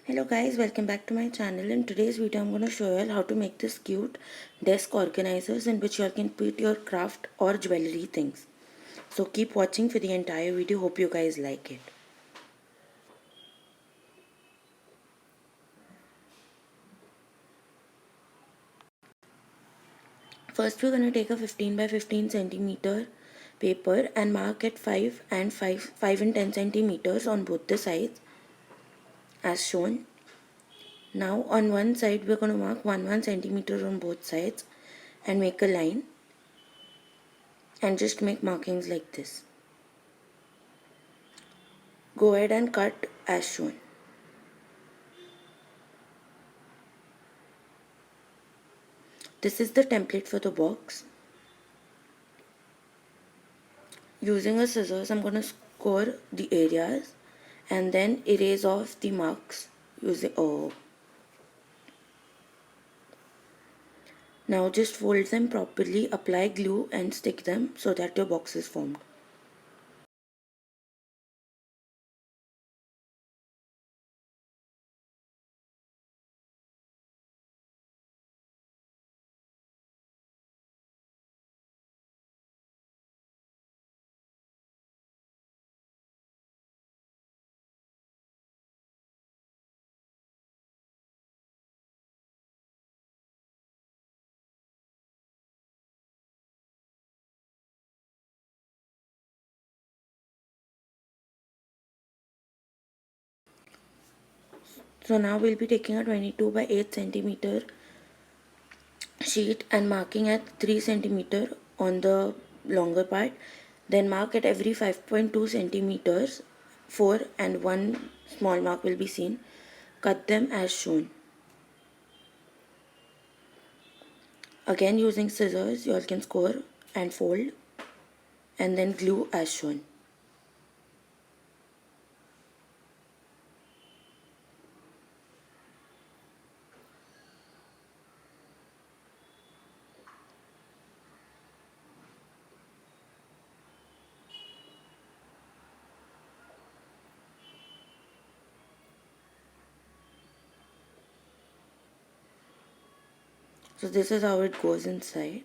Hello guys, welcome back to my channel. In today's video I'm going to show you how to make this cute desk organizers in which you can put your craft or jewelry things. So keep watching for the entire video. Hope you guys like it. First we're going to take a 15 by 15 centimeter paper and mark it 5 and 5 and 10 centimeters on both the sides as shown. Now on one side we're going to mark 1 centimeter on both sides and make a line and just make markings like this. Go ahead and cut as shown. This is the template for the box. Using a scissors, I'm going to score the areas and then erase off the marks using Now just fold them properly, apply glue and stick them so that your box is formed. So now we'll be taking a 22 by 8 centimeter sheet and marking at 3 centimeter on the longer part. Then mark at every 5.2 centimeters, 4 and 1 small mark will be seen. Cut them as shown. Again using scissors, you all can score and fold and then glue as shown. So this is how it goes inside.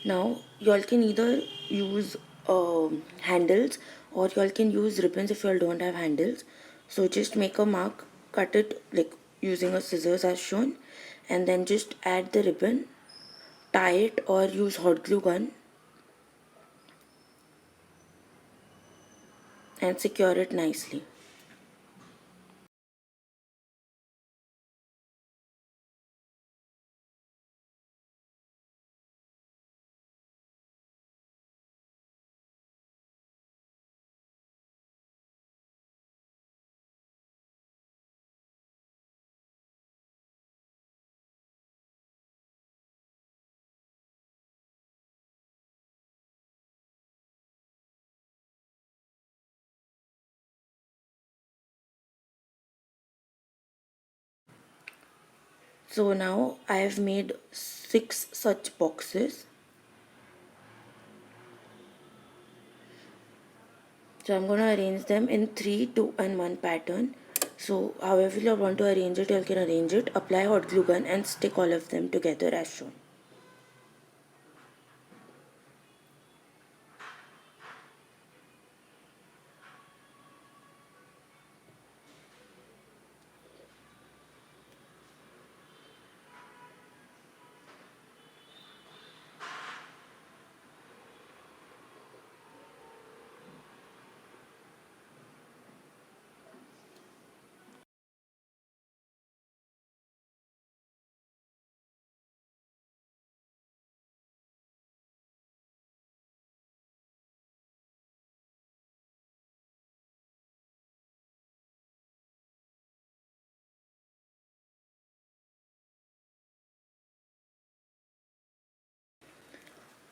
Now you all can either use handles or you all can use ribbons if you all don't have handles. So just make a mark, cut it like using a scissors as shown, and then just add the ribbon, tie it or use hot glue gun and secure it nicely. So now I have made 6 such boxes. So I'm going to arrange them in 3, 2 and 1 pattern. So however you want to arrange it, you can arrange it. Apply hot glue gun and stick all of them together as shown.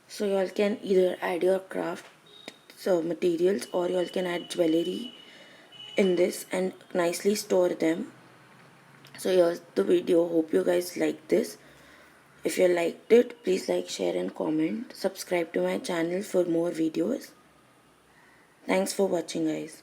So you all can either add your craft materials or you all can add jewelry in this and nicely store them. So here's the video. Hope you guys liked this. If you liked it, please like, share and comment. Subscribe to my channel for more videos. Thanks for watching guys.